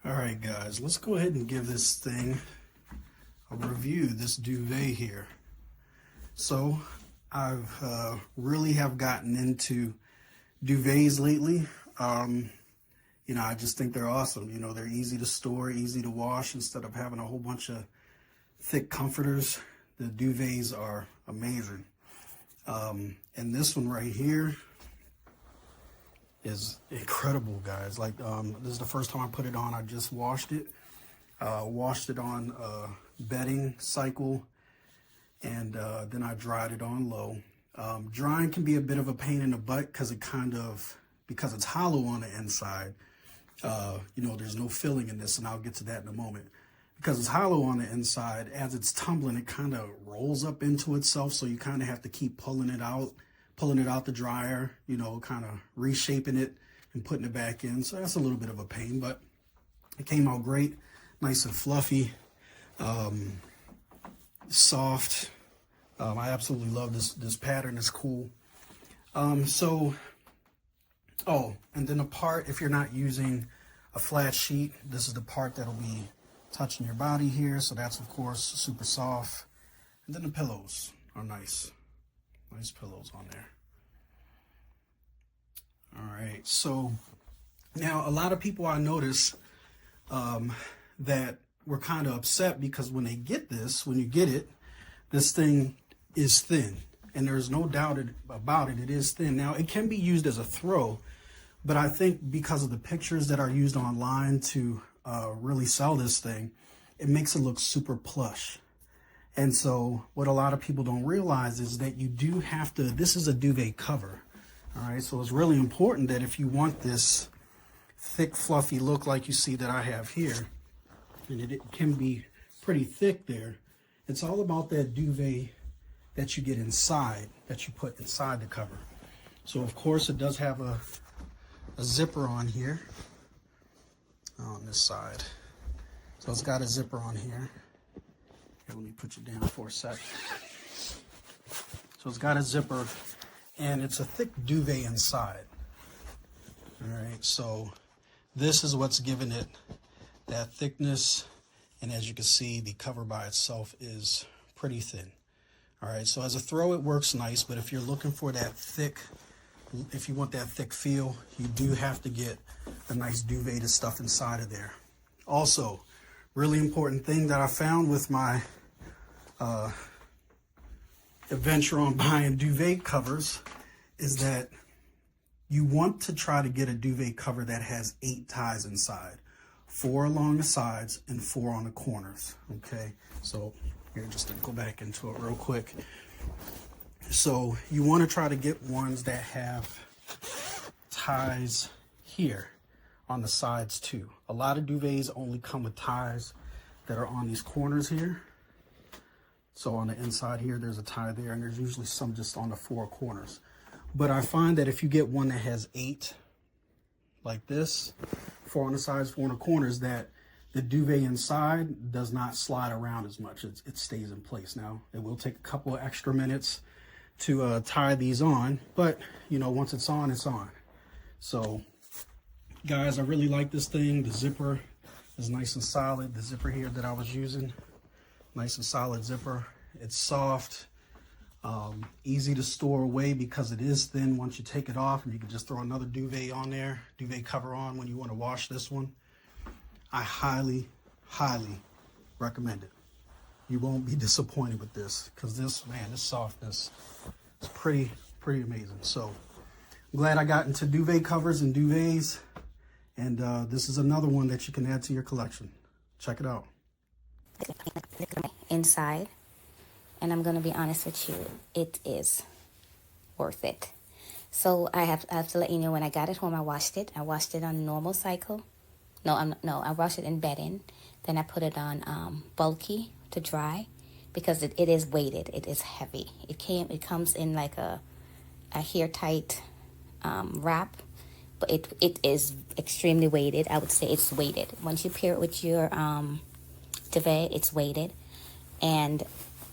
All right, guys, let's go ahead and give this thing a review, this duvet here. So I've really have gotten into duvets lately. I just think they're awesome. They're easy to store, easy to wash instead of having a whole bunch of thick comforters. The duvets are amazing. And this one right here is incredible, guys. Like, this is the first time I put it on. I just washed it. Washed it on bedding cycle, and then I dried it on low. Drying can be a bit of a pain in the butt because because it's hollow on the inside. There's no filling in this, and I'll get to that in a moment. Because it's hollow on the inside, as it's tumbling, it kind of rolls up into itself, so you kind of have to keep pulling it out the dryer, kind of reshaping it and putting it back in. So that's a little bit of a pain, but it came out great, nice and fluffy, soft. I absolutely love this pattern. It's cool. And then the part, if you're not using a flat sheet, this is the part that'll be touching your body here. So that's, of course, super soft. And then the pillows are nice. Nice pillows on there. All right. So now a lot of people I notice that were kind of upset because when you get it, this thing is thin. And there's no doubt about it. It is thin. Now, it can be used as a throw, but I think because of the pictures that are used online to really sell this thing, it makes it look super plush. And so what a lot of people don't realize is that you do have to, this is a duvet cover. All right, so it's really important that if you want this thick, fluffy look like you see that I have here, and it can be pretty thick there, it's all about that duvet that you get inside, that you put inside the cover. So of course it does have a zipper on here, on this side. So it's got a zipper on here. Here, let me put you down for a sec. So it's got a zipper, and it's a thick duvet inside. All right, so this is what's giving it that thickness. And as you can see, the cover by itself is pretty thin. All right, so as a throw, it works nice, but if you're looking for that thick, if you want that thick feel, you do have to get a nice duvet to stuff inside of there. Also, really important thing that I found with my adventure on buying duvet covers is that you want to try to get a duvet cover that has 8 ties inside, 4 along the sides and 4 on the corners. Okay, so here, just to go back into it real quick. So you want to try to get ones that have ties here on the sides too. A lot of duvets only come with ties that are on these corners here. So on the inside here, there's a tie there, and there's usually some just on the 4 corners. But I find that if you get one that has 8, like this, 4 on the sides, 4 on the corners, that the duvet inside does not slide around as much. It stays in place. Now, it will take a couple of extra minutes to tie these on, but once it's on, it's on. So guys, I really like this thing. The zipper is nice and solid. The zipper here that I was using, nice and solid zipper. It's soft, easy to store away because it is thin. Once you take it off, and you can just throw another duvet on there, duvet cover on when you want to wash this one. I highly, highly recommend it. You won't be disappointed with this because this softness is pretty amazing. So I'm glad I got into duvet covers and duvets, and this is another one that you can add to your collection. Check it out. Inside, and I'm gonna be honest with you, it is worth it. So I have to let you know, when I got it home, I washed it on normal cycle. I washed it in bedding. Then I put it on bulky to dry because it is weighted. It is heavy. It comes in like a hair tight wrap, but it is extremely weighted. I would say it's weighted. Once you pair it with your duvet, it's weighted, and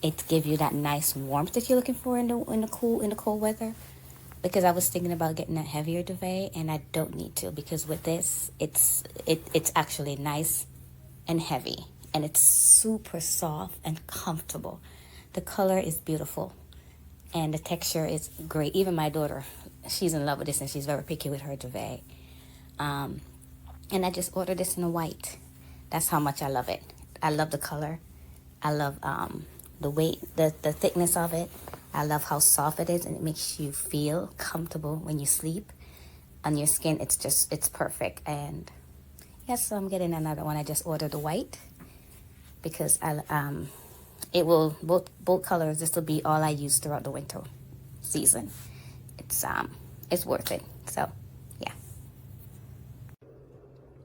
it gives you that nice warmth that you're looking for in the cold weather. because I was thinking about getting a heavier duvet, and I don't need to, because with this, it's actually nice and heavy, and it's super soft and comfortable. The color is beautiful, and the texture is great. Even my daughter, she's in love with this, and she's very picky with her duvet. And I just ordered this in a white. That's how much I love it. I love the color. I love the weight, the thickness of it. I love how soft it is, and it makes you feel comfortable when you sleep. On your skin, it's perfect. And yes, so I'm getting another one. I just ordered the white because it will, both colors, this will be all I use throughout the winter season. It's worth it. So yeah.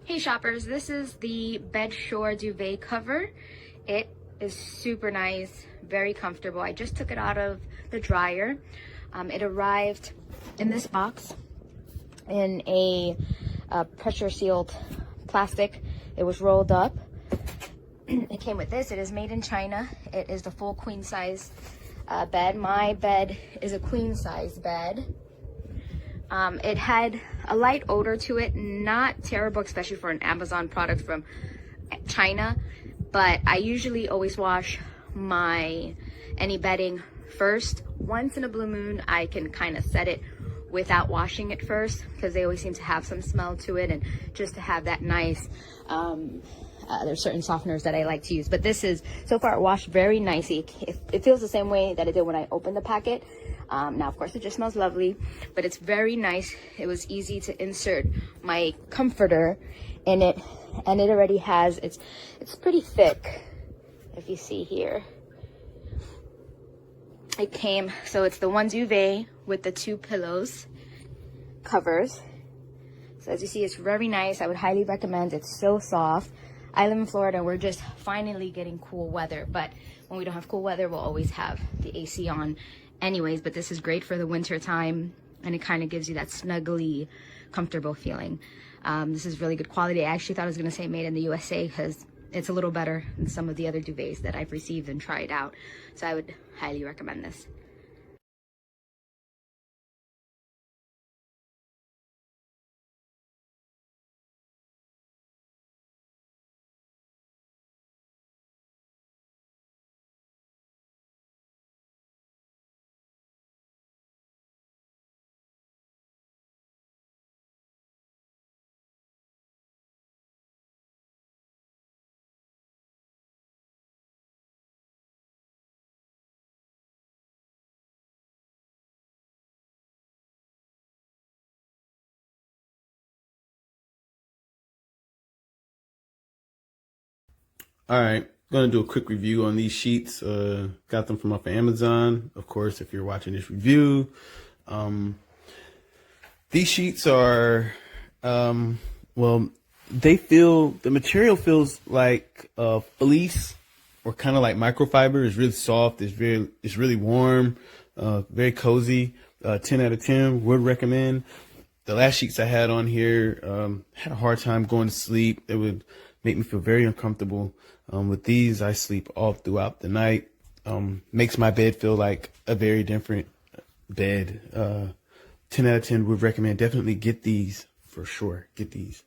Hey shoppers, this is the Bedsure duvet cover. It is super nice, very comfortable. I just took it out of the dryer. It arrived in this box in a pressure sealed plastic. It was rolled up. It came with this. It is made in China. It is the full queen size bed. My bed is a queen size bed. It had a light odor to it, not terrible, especially for an Amazon product from China, but I usually always wash any bedding first. Once in a blue moon, I can kind of set it without washing it first, because they always seem to have some smell to it, and just to have that nice, there's certain softeners that I like to use, but this is, so far, it washed very nicely. It feels the same way that it did when I opened the packet. Now, of course, it just smells lovely, but it's very nice. It was easy to insert my comforter in it, and it already has, it's pretty thick, if you see here. It came, so it's the one duvet with the 2 pillows covers. So as you see, it's very nice. I would highly recommend. It's so soft. I live in Florida, and we're just finally getting cool weather, but when we don't have cool weather, we'll always have the AC on anyways. But this is great for the winter time, and it kind of gives you that snuggly, comfortable feeling. This is really good quality. I actually thought I was going to say made in the USA, because it's a little better than some of the other duvets that I've received and tried out. So I would highly recommend this. All right, gonna do a quick review on these sheets. Got them from off of Amazon, of course, if you're watching this review. These sheets are, well, the material feels like fleece, or kind of like microfiber. It's really soft. It's really warm, very cozy. 10 out of 10, would recommend. The last sheets I had on here, had a hard time going to sleep. It would make me feel very uncomfortable. With these, I sleep all throughout the night. Makes my bed feel like a very different bed. 10 out of 10 would recommend. Definitely get these for sure. Get these.